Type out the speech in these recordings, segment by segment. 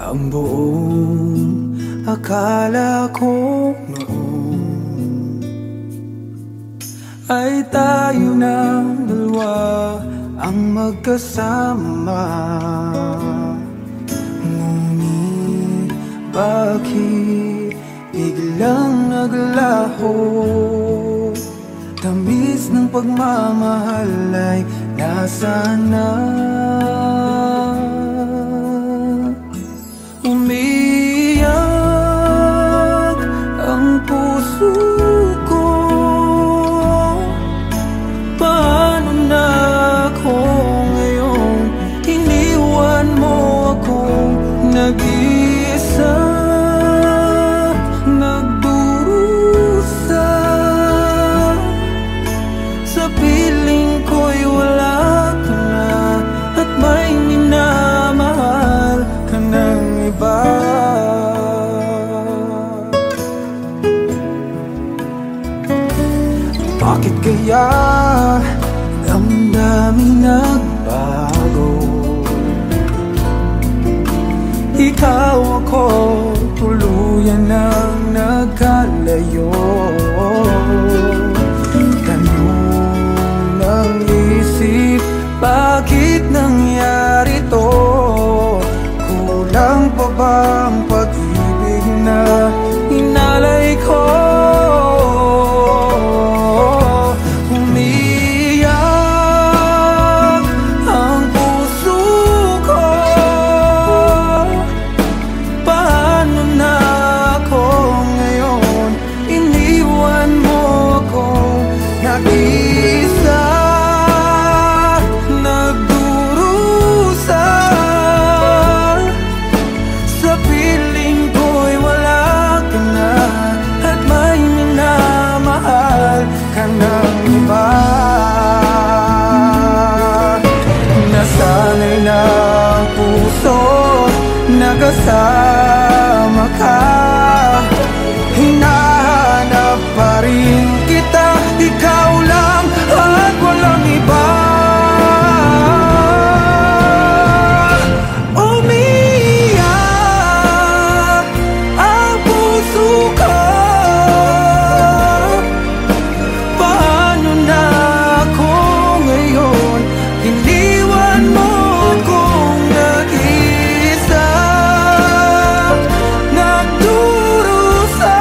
Ang buong akala ko noon ay tayo ng dalawa ang magkasama. Ngunit bakit biglang naglaho? Tamis ng pagmamahal ay nasaan na? Umiyak ang puso ko. Paano na ako ngayon? Iniwan mo akong nag-iisa, nagdurusa. Sa piling ko'y wala ka na, at may minamahal ka ng iba. Bakit kaya damdaming nagbago? Ikaw ako, tuluyan nang nagkalayo. Tanong ng isip, bakit nangyari to? Kulang pa ba ang pag-ibig na inalay ko? Umiyak ang puso ko. Paano na ako ngayon? Iniwan mo ako nag-isa, nagdurusa. Sa piling ko'y wala ka na, at may minamahal ka ng iba. Nasanay na ang puso, nagkasama ka. Hinahanap pa rin kita, ikaw lang at walang iba. Umiyak ang puso ko. Paano na ako ngayon? Iniwan mo akong nag-isa, nagdurusa.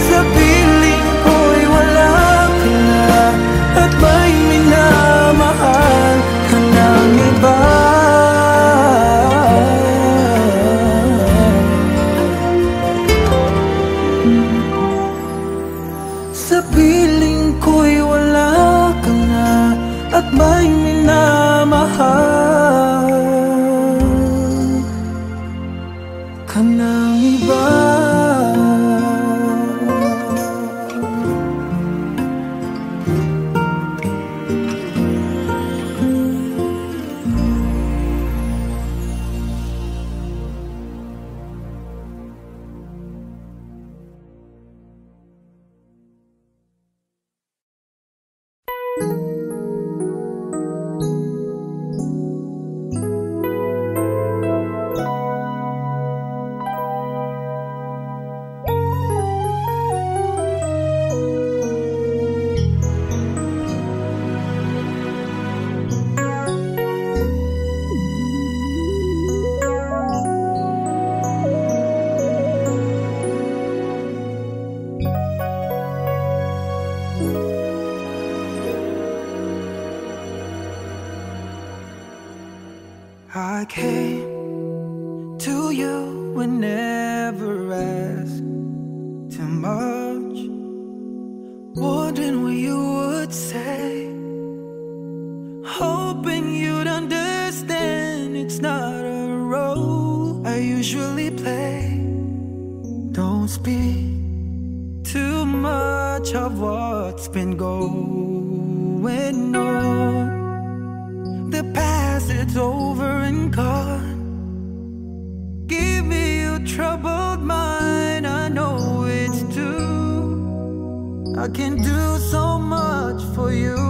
Sa piling ko'y wala ka na, at may minamahal ka ng iba. Sa piling ko'y wala ka na, at may minamahal ka ng iba. I came to you and never asked too much, wondering what you would say, hoping you'd understand it's not a role I usually play. Don't speak too much of what's been going on. The past, it's over and gone. Give me your troubled mind, I know it's true. I can do so much for you.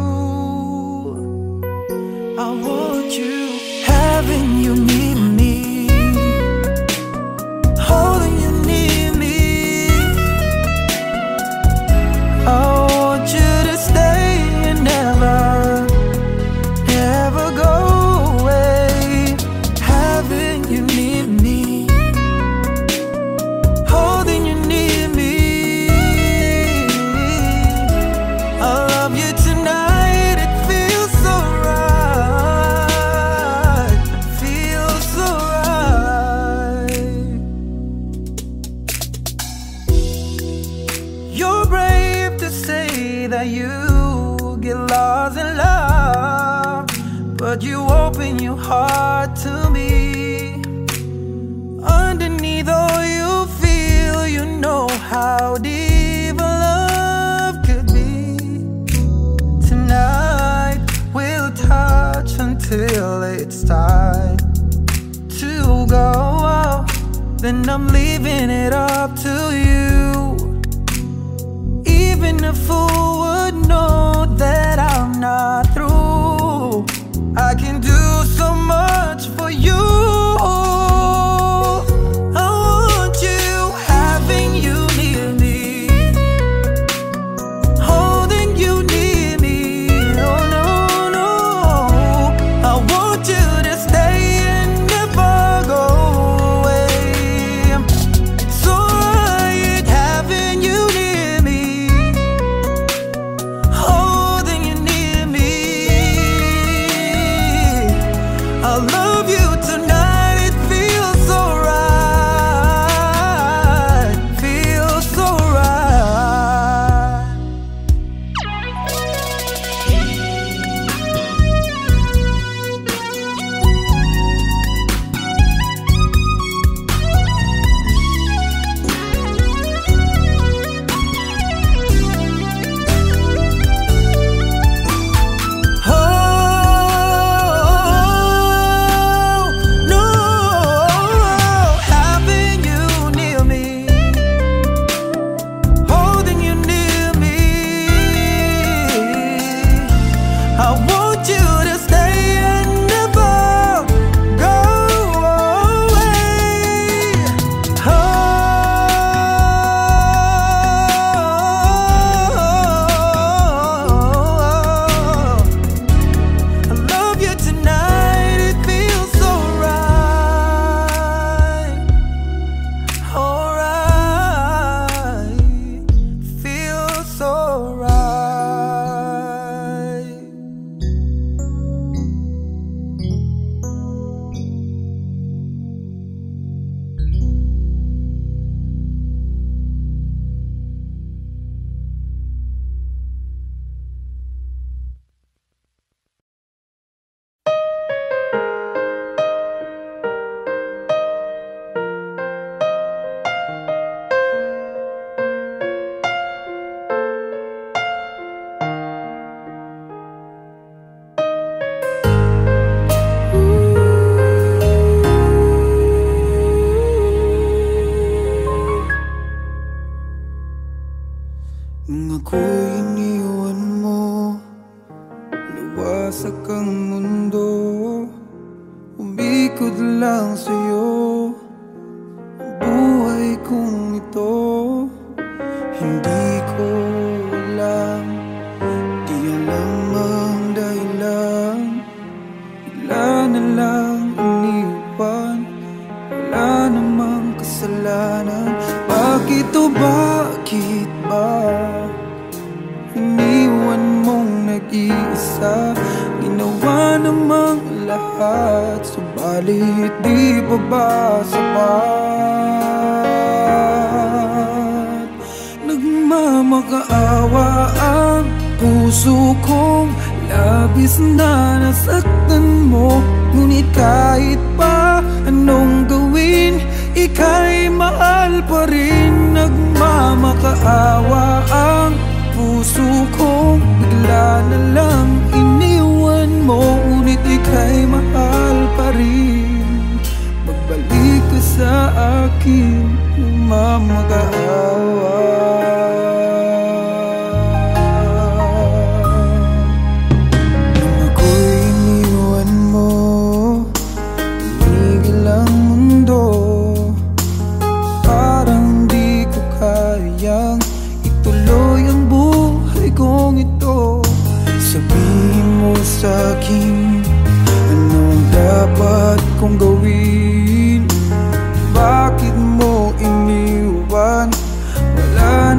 I want you, having you near open your heart to me. Underneath all you feel, you know how deep a love could be. Tonight we'll touch until it's time to go. Then I'm leaving it up to you. Even a fool would know that I'm not through. I can do so much for you. I want you, having you near me, holding you near me. Oh no, no, I want you to stay and never go away. It's alright having you near me, holding you near me. I love you tonight, it feels so right, feels so right. Oh no, having you near me, holding you near me. I want you to stay and never go away. Oh, I love you tonight, it feels so right. Alright, feels so right. Nung ako'y iniwan mo, luwasak ang mundo, umikot lang sa'yo ang buhay kong ito. Hindi ko alam, di alam ang dahilan, bigla na lang iniwan, wala namang kasalanan. Bakit o bakit ba iniwan mong nag-iisa? Ginawa namang lahat, subalit di pa ba sapat? Nagmamakaawa ang puso kong labis na nasaktan mo. Ngunit kahit pa anong gawin, ika'y mahal pa rin. Nagmamakaawa ang puso kong bigla na lang iniwan mo. Ngunit ika'y mahal pa rin. Magbalik ka sa akin, nagmamakaawa. Nung ako'y iniwan mo, tumigil ang mundo. Parang di ko kayang ituloy ang buhay kong ito. Sabihin mo sa'kin, anong dapat kong gawin? Bakit mo iniwan? Wala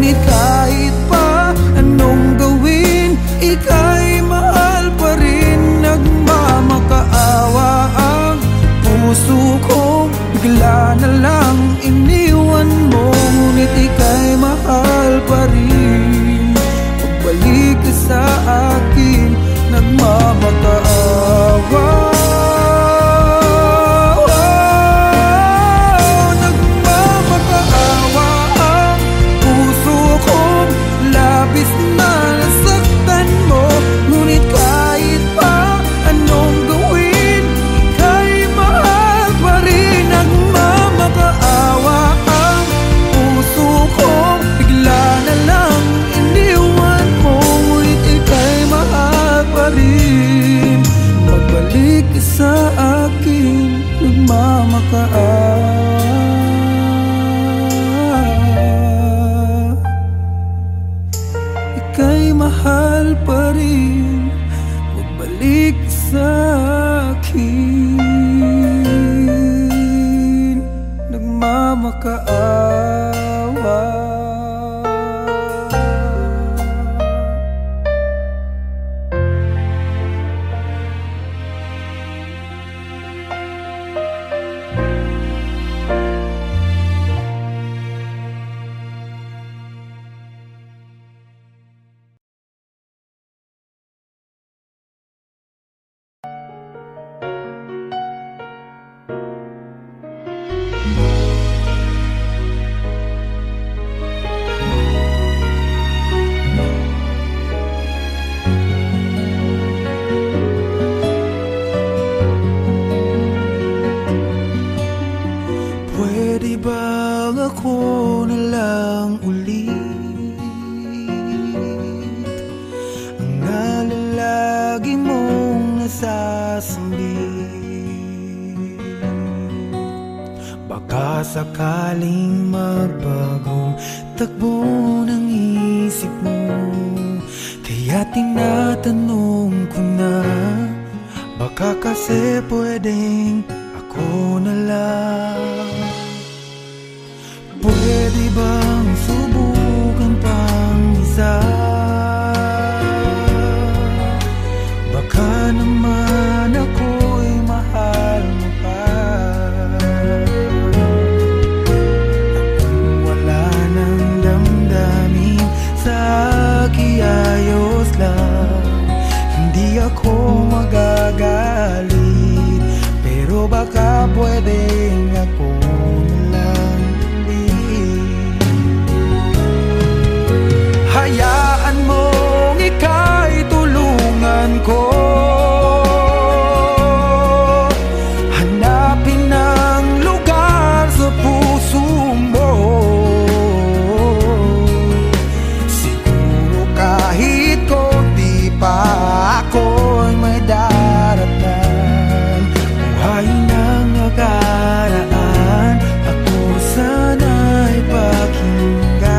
Ngunit kahit pa anong gawin, ika'y mahal pa rin. Nagmamakaawa ang puso ko, bigla na lang iniwan mo. Ngunit ika'y mahal pa rin. Pagbalik ka sa akin, nagmamakaawa. Nagmamakaawa ang puso ko, labis na nasaktan mo. Ngunit kahit pa anong gawin, ika'y mahal pa rin. Nagmamakaawa ang puso ko, bigla na lang iniwan mo. Ngunit ika'y mahal pa rin. Pagbalik ka sa akin, nagmamakaawa. Ika'y mahal pa rin. Pagbalik ka sa akin, nagmamakaawa. Pwede bang ako na lang ulit ang nalalagi mong nasasambit? Baka sakaling magbagong takbo ng isip mo, kaya tinatanong ko na, baka kasi pwedeng ako na lang. Pwede bang subukan pang isa? Baka naman ako'y mahal mo pa. Kung wala nang damdamin sa kiayos lang, hindi ako magagalit. Pero baka pwedeng ako na lang ulit. Hayaan mong ika'y tulungan ko, hanapin ang lugar sa puso mo. Siguro kahit konti pa ako'y may daratan. Buhay ng nakaraan, ako sana'y pakinggan.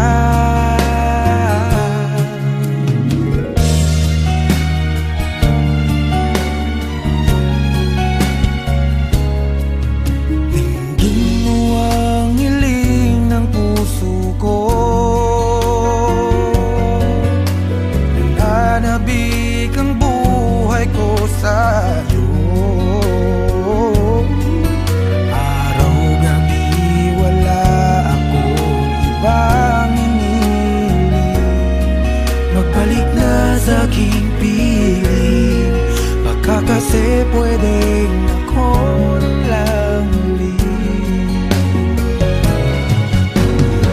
Dinggin mo ang hiling ng puso ko, nananabik ang buhay ko sa'yo. Magbalik na sa aking piling, baka kasi pwedeng ako na lang ulit.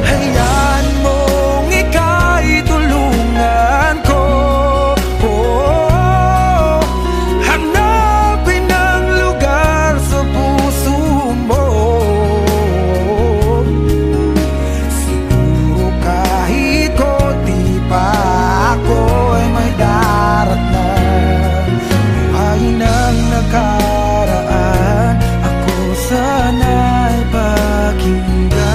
Hayaan mong ika'y tulungan ko, hanapin ang lugar sa puso mo. Siguro kahit konti pa ako'y may daratan. Buhay ng nakaraan, ako sana'y pakinggan.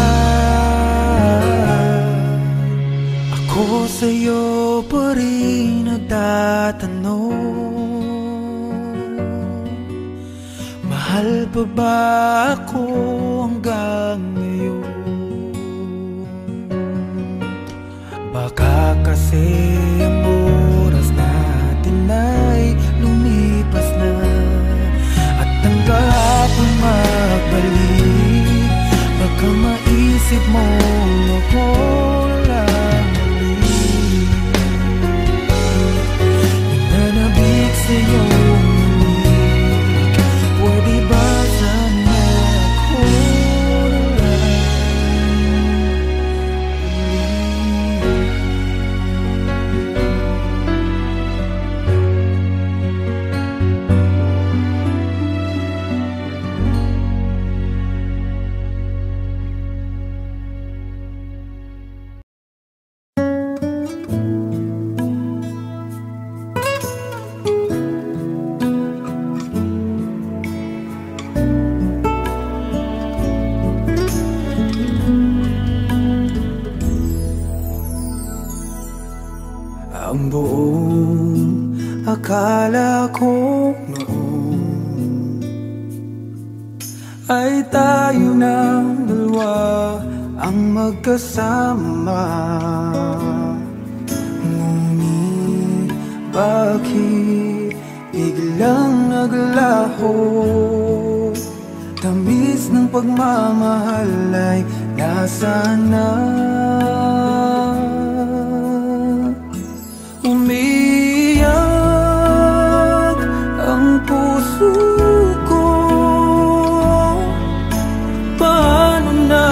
Ako sa'yo pa rin nagtatanong, mahal pa ba ako hanggang ngayon? Baka kasi ang oras natin ay lumipas na, at ang kahapon magbalik. Baka maisip mo ako lang muli, nananabik sa iyong milig. Pwede ba sana ako na lang? Ang buong akala ko noon ay tayo ng dalawa ang magkasama. Ngunit bakit biglang naglaho? Tamis ng pagmamahal ay nasaan na? Umiyak ang puso ko. Paano na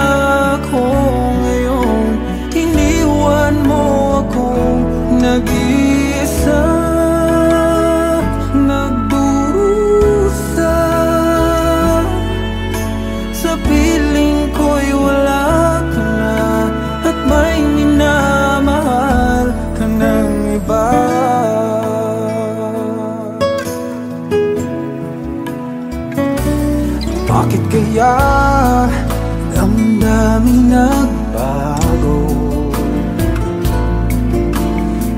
ako ngayon? Iniwan mo akong nag-iisa, nagdurusa. Sa piling ko'y wala ka na, at may minamahal ka ng iba. Bakit kaya damdaming nagbago?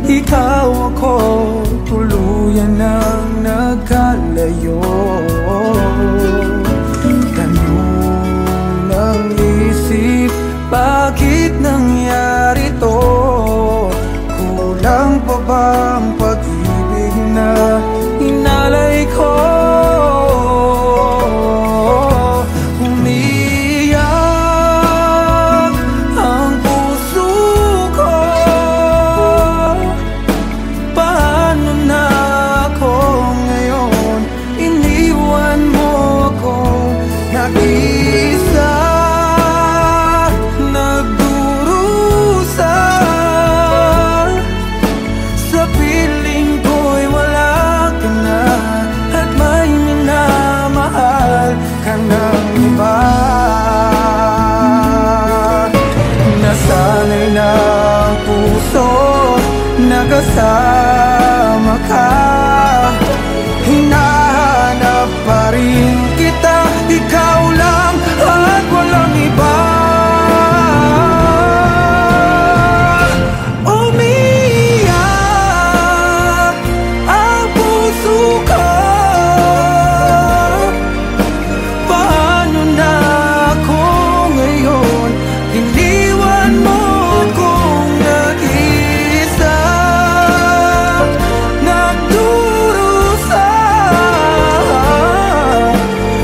Ikaw ako, tuluyan nang nagkalayo. Tanong ng isip, bakit nangyari to? Kulang pa ba ang pag-ibig na inalay ko? Umiyak ang puso ko. Paano na ako ngayon? Iniwan mo ako nag-isa, nagdurusa. Sa piling ko'y wala ka na, at may minamahal ka ng iba. Nasanay na ang puso, nakasama ka. Hinahanap pa rin kita, ikaw lang at walang iba. Umiyak ang puso ko. Paano na ako ngayon? Iniwan mo akong nag-isa, nagdurusa.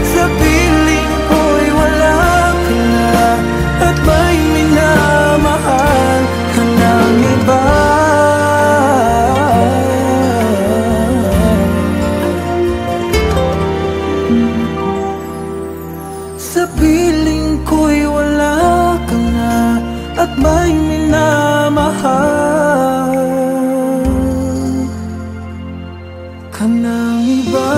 Sa piling ko'y wala ka na, at may minamahal ka ng iba. Sa piling ko'y wala ka na, at may minamahal ka ng iba.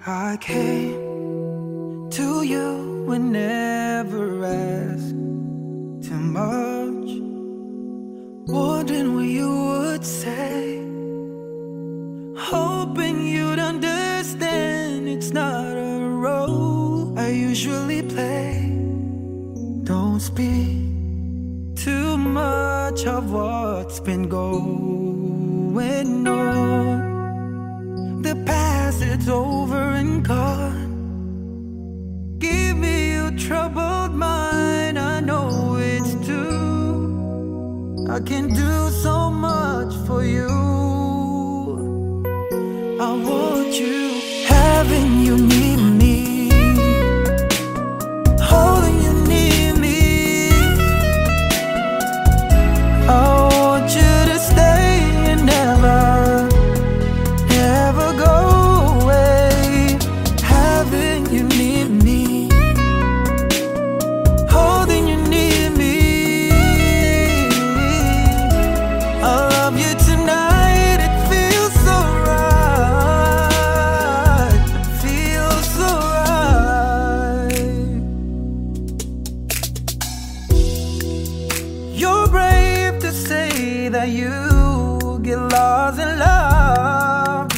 I came to you and never asked too much, wondering what you would say, hoping you'd understand it's not a role I usually play. Don't speak too much of what's been going on. The past, it's over and gone. Give me your troubled mind, I know it's true. I can do so much for you. I want you, having you near me, holding you near me. I want you to stay and never go away. Having you near me, holding you near me. I love you tonight, it feels so right. It feels so right. You're brave to say that you get lost in love,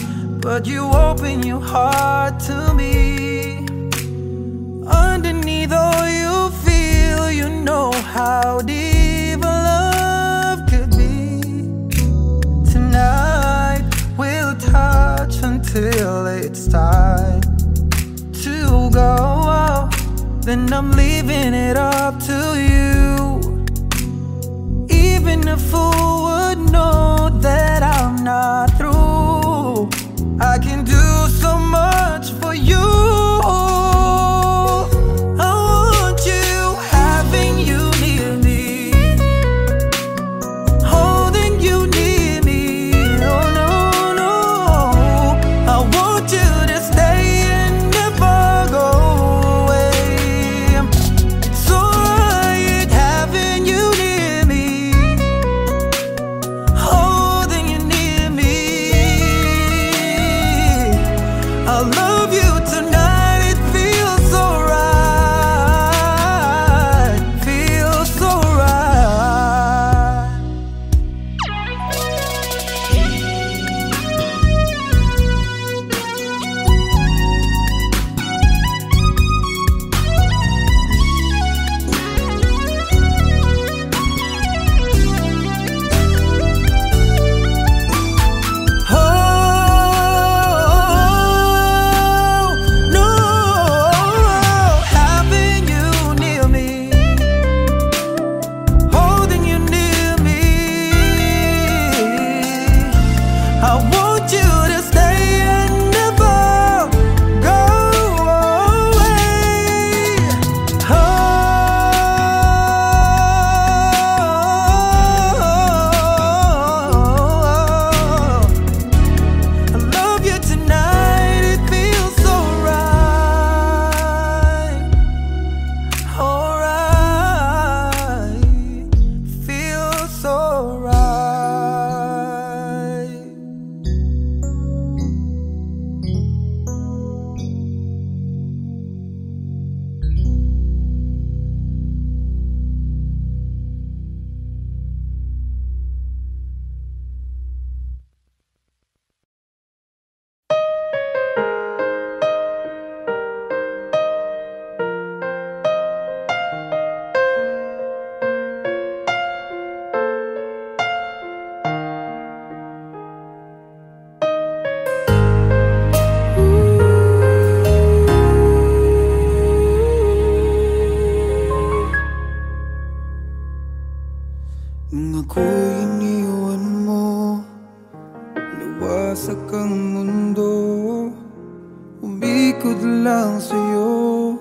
but you open your heart to me. Underneath all you feel, you know how deep a love could be. Tonight we'll touch until it's time to go. Then I'm leaving it up to you. Even a fool would know that I'm not through. I can do so much for you. I want you, having you near me, holding you near me. Oh no, no, I want you to stay and never go away. So right, having you near me, holding you near me. I love you tonight, it feels so right. Feels so right. Oh no, having you near me, holding you near me. I want you to stay and never go away. Oh, I love you tonight, it feels so right. Alright, feels so right. Nung ako'y iniwan mo, luwasak ang mundo, umikot lang sa'yo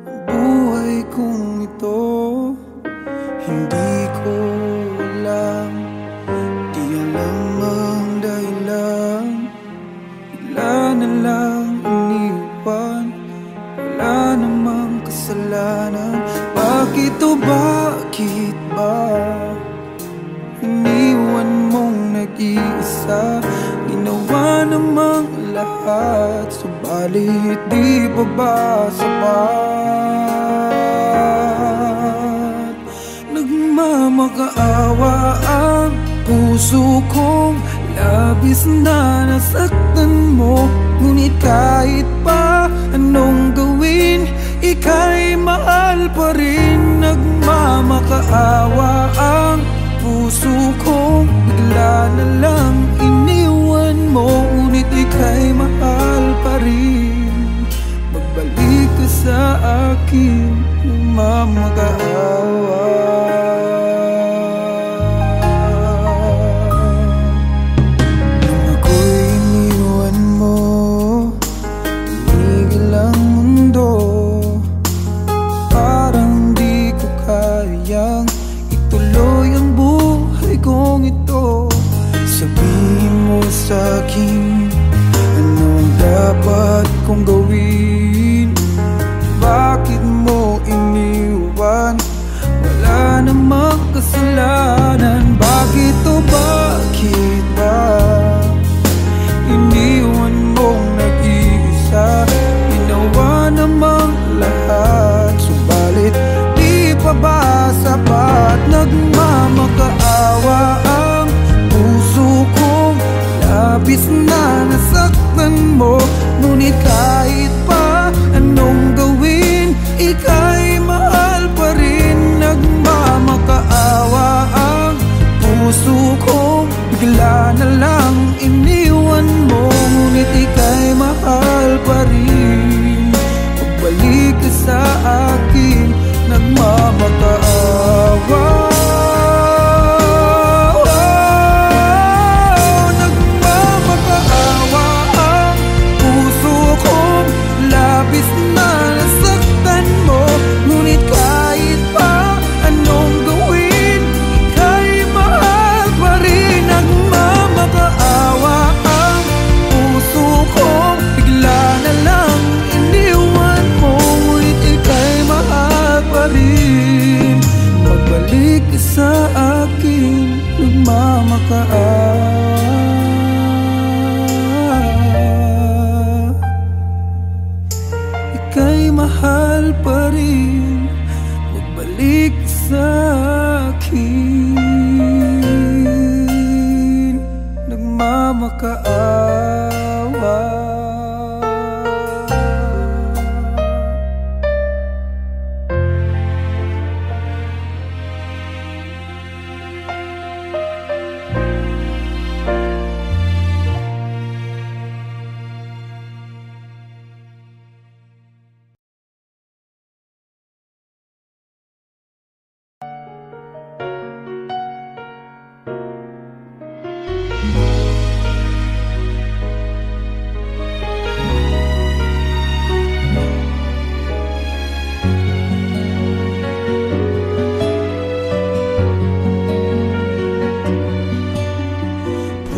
ang buhay kong ito. Hindi ko alam, di alam ang dahilan, bigla na lang iniwan, wala namang kasalanan. Bakit o bakit ba iniwan mong nag-iisa? Ginawa namang lahat, subalit di pa ba sapat? Nagmamakaawa ang puso kong labis na nasaktan mo. Ngunit kahit pa anong gawin, ika'y mahal pa rin. Nagmamakaawa ang puso kong bigla na lang iniwan mo. Ngunit ika'y mahal pa rin. Magbalik ka sa akin, nagmamakaawa. Sa'kin, anong dapat kong gawin? Bakit mo iniwan? Wala namang kasalanan. Bakit o bakit ba iniwan mong nag-iisa? Ginawa namang lahat, subalit di pa ba sapat? Nagmamakaawa ang puso kong labis na nasaktan mo. Ngunit kahit pa anong gawin, ika'y mahal pa rin. Nagmamakaawa ang puso kong bigla na lang iniwan mo. Ngunit ika'y mahal pa rin. Pagbalik ka sa akin, nagmamakaawa. Labis na nasaktan mo. Ngunit kahit pa anong gawin, ika'y mahal pa rin. Nagmamakaawa ang puso kong bigla na lang iniwan mo. Ngunit ika'y mahal pa rin. Magbalik ka sa akin, nagmamakaawa. Ika'y mahal pa rin. Magbalik sa akin, nagmamakaawa.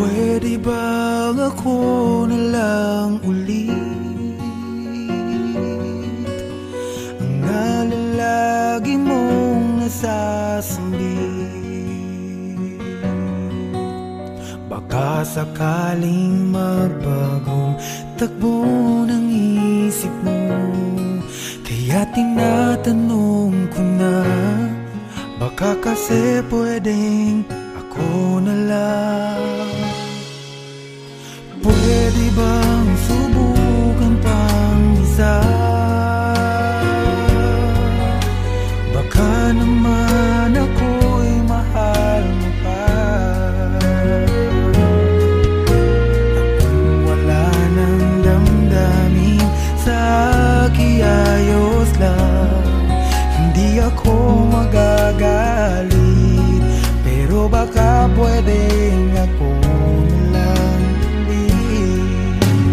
Pwede bang ako na lang ulit ang nalalagi mong nasasambit? Baka sakaling magbagong takbo ng isip mo, kaya tinatanong ko na, baka kasi pwedeng ako na lang. Pwede bang subukan pang isa? Baka naman ako'y mahal mo pa. Kung wala nang damdamin sa kiayos lang, hindi ako magagalit. Pero baka pwedeng ako na lang ulit.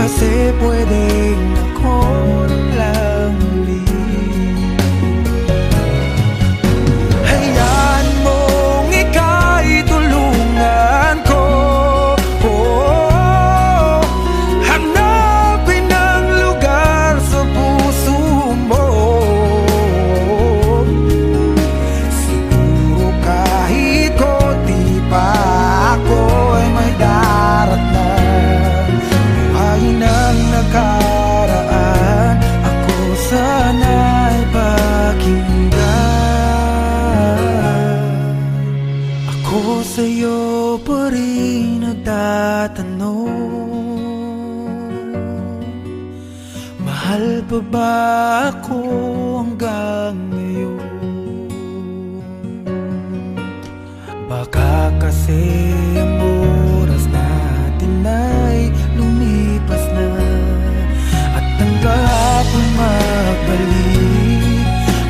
kasi pwedeng ako na lang ulit. Hayaan mong ika'y tulungan ko, hanapin ang lugar sa puso mo. Siguro kahit konti pa ako ay may daratnan. Buhayin ang nakaraan, ako sana'y pakinggan. Ako sa'yo pa rin nagtatanong, mahal pa ba ako hanggang ngayon? Baka kasi ang oras natin ay lumipas na, at ang kahapon magbalik.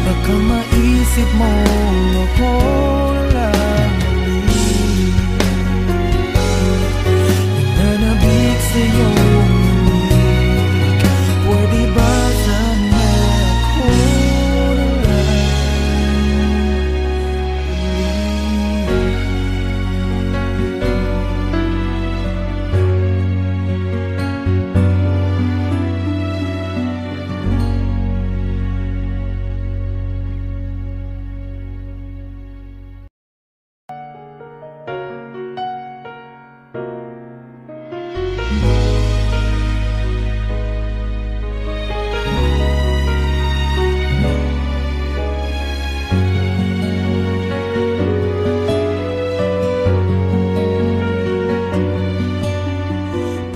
Baka maisip mo ako lang ulit, nananabik sa'yo. Pwede ba sana ako na lang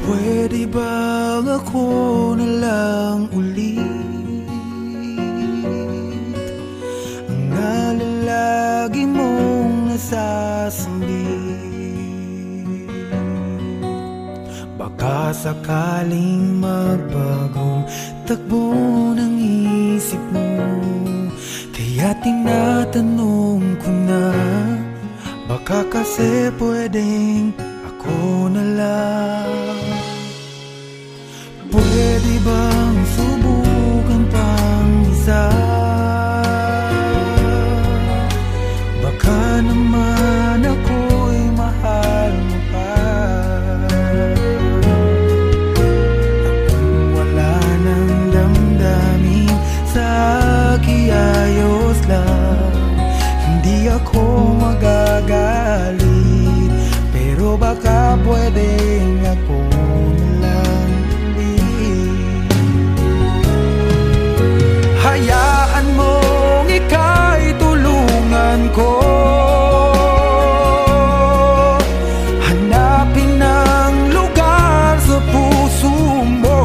pwede bang ako na lang ulit ang nalalagi mong nasasambit? Baka sakaling magbagong takbo ng isip mo, kaya tinatanong ko na, baka kasi pwedeng ako na lang. Pwede bang subukan pang isa? Baka naman ako'y mahal mo pa. Kung wala nang damdamin sa kiayos lang, hindi ako magagalit. Pero baka pwedeng ako na lang ulit. Hayaan mong ika'y tulungan ko, hanapin ang lugar sa puso mo.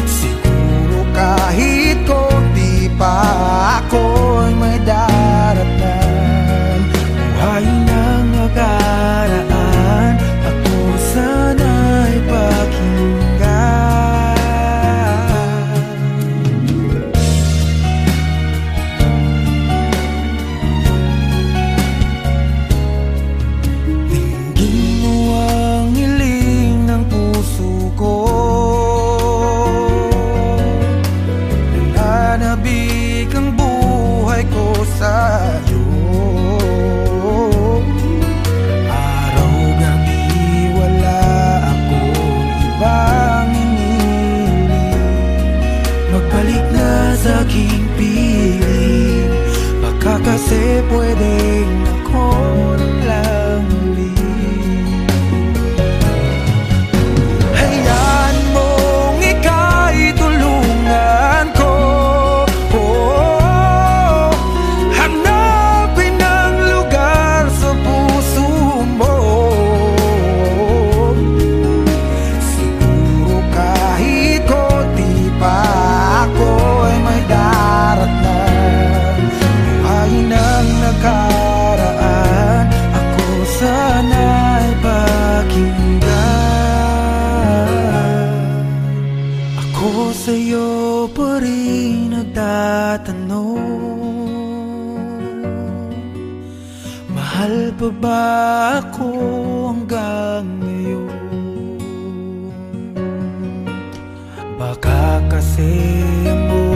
Siguro kahit konti pa ako'y may daratnan. Buhayin ang nakaraan, ako sana'y pakinggan. Dinggin mo ang hiling ng puso ko, nananabik ang buhay ko sa'yo. Magbalik na sa aking piling, baka kasi pwedeng ako na lang ulit. Hayaan mong ika'y tulungan ko, hanapin ang lugar sa puso mo. Siguro kahit konti pa ako'y may daratnan. Buhayin ang nakaraan, ako sana'y pakinggan. Ako sa'yo pa rin nagtatanong, mahal pa ba ako hanggang ngayon? Kakasimulan